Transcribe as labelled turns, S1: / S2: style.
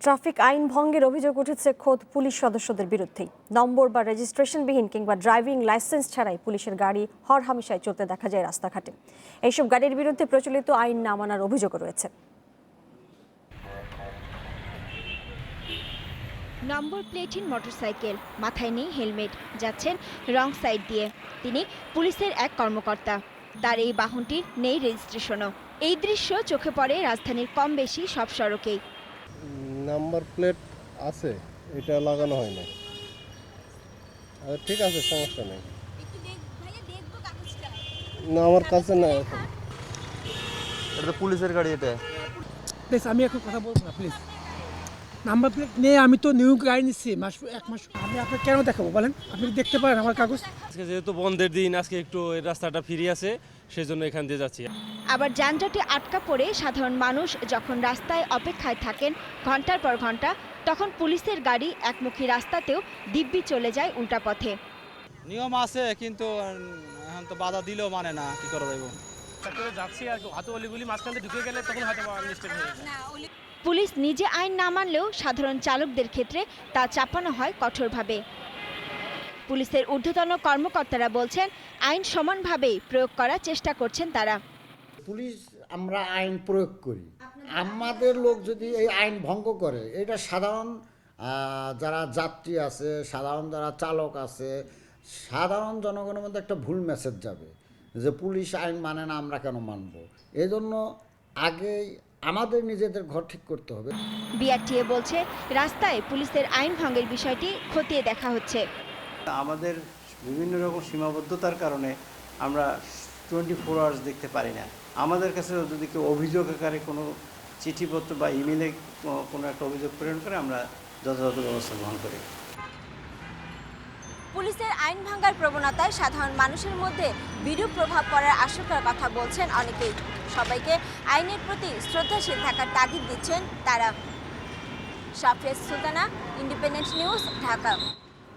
S1: Traffic আইন ভঙ্গের অভিযোগ উঠেছে খোদ পুলিশ সদস্যদের বিরুদ্ধেই। নম্বর বা রেজিস্ট্রেশনবিহীন কিংবা ড্রাইভিং লাইসেন্স ছাড়াই পুলিশের গাড়ি হরহামেশাই চলতে দেখা যায় রাস্তাঘাটে। এইসব গাড়ির বিরুদ্ধে প্রচলিত আইন না মানার অভিযোগও রয়েছে।
S2: নম্বর প্লেটহীন মোটরসাইকেল, মাথায় নেই হেলমেট, যাচ্ছেন রং সাইড দিয়ে। তিনি পুলিশের এক কর্মকর্তা। তার এই বাহনটির নেই রেজিস্ট্রেশনও। এই দৃশ্য চোখে পড়ে রাজধানীর কম বেশি সব সড়কেই।
S3: নাম্বার প্লেট আছে, এটা লাগানো হয় না। ঠিক আছে, সমস্যা নেই। না, আমার কাছে না এখন।
S4: এটা তো পুলিশের গাড়ি। এটা
S5: প্লিজ, আমি এখন কথা বলবো না প্লিজ। নাম্বার প্লেট নেই, আমি তো নিউ গাড়ি নিচ্ছি এক মাস। আমি আপনাকে কেন দেখাবো বলেন? আপনি দেখতে পারেন আমার কাগজ।
S6: আজকে যেহেতু বন্ধের দিন, আজকে একটু রাস্তাটা ফ্রি আছে, সেজন্য এখান দিয়ে যাচ্ছি।
S2: আবার যানজটে আটকা পড়ে সাধারণ মানুষ যখন রাস্তায় অপেক্ষায় থাকেন ঘন্টার পর ঘন্টা, তখন পুলিশের গাড়ি একমুখী রাস্তাতেও দিব্যি চলে যায় উল্টা পথে।
S7: নিয়ম আছে, কিন্তু এখন তো বাধা দিলেও মানে না, কি করা যাবে।
S6: যাচ্ছি আর হাতে অলিগুলি মাঝখানে ঢুকে গেলে তখন হয়তো মিস্টেক হয়ে যাবে।
S2: পুলিশ নিজে আইন না মানলেও সাধারণ চালকদের ক্ষেত্রে তা চাপানো হয় কঠোরভাবে। পুলিশের ঊর্ধ্বতন কর্মকর্তারা বলছেন, আইন সমানভাবেই প্রয়োগ করার চেষ্টা করছেন তারা।
S8: পুলিশ আমরা আইন প্রয়োগ করি, আমাদের লোক যদি এই আইন ভঙ্গ করে, এটা সাধারণ যারা যাত্রী আছে, সাধারণ যারা চালক আছে, সাধারণ জনগণের মধ্যে একটা ভুল মেসেজ যাবে যে পুলিশ আইন মানে না, আমরা কেন মানব। এই জন্য আগেই আমাদের নিজেদের ঘর ঠিক করতে হবে।
S2: বিআরটিএ বলছে, রাস্তায় পুলিশের আইন ভঙ্গের বিষয়টি খতিয়ে দেখা হচ্ছে।
S9: আমাদের বিভিন্ন রকম সীমাবদ্ধতার কারণে আমরা 24 আওয়ার্স দেখতে পারি না। আমাদের কাছে যদি কেউ অভিযোগ আকারে কোনো চিঠিপত্র বা ইমেলে কোনো একটা অভিযোগ প্রেরণ করে, আমরা যথাযথ ব্যবস্থা গ্রহণ করি।
S2: পুলিশের আইন ভাঙার প্রবণতায় সাধারণ মানুষের মধ্যে বিরূপ প্রভাব পড়ার আশঙ্কার কথা বলছেন অনেকেই। সবাইকে আইনের প্রতি শ্রদ্ধাশীল থাকার তাগিদ দিচ্ছেন তারা। Shafia Sultana, independent news, Dhaka.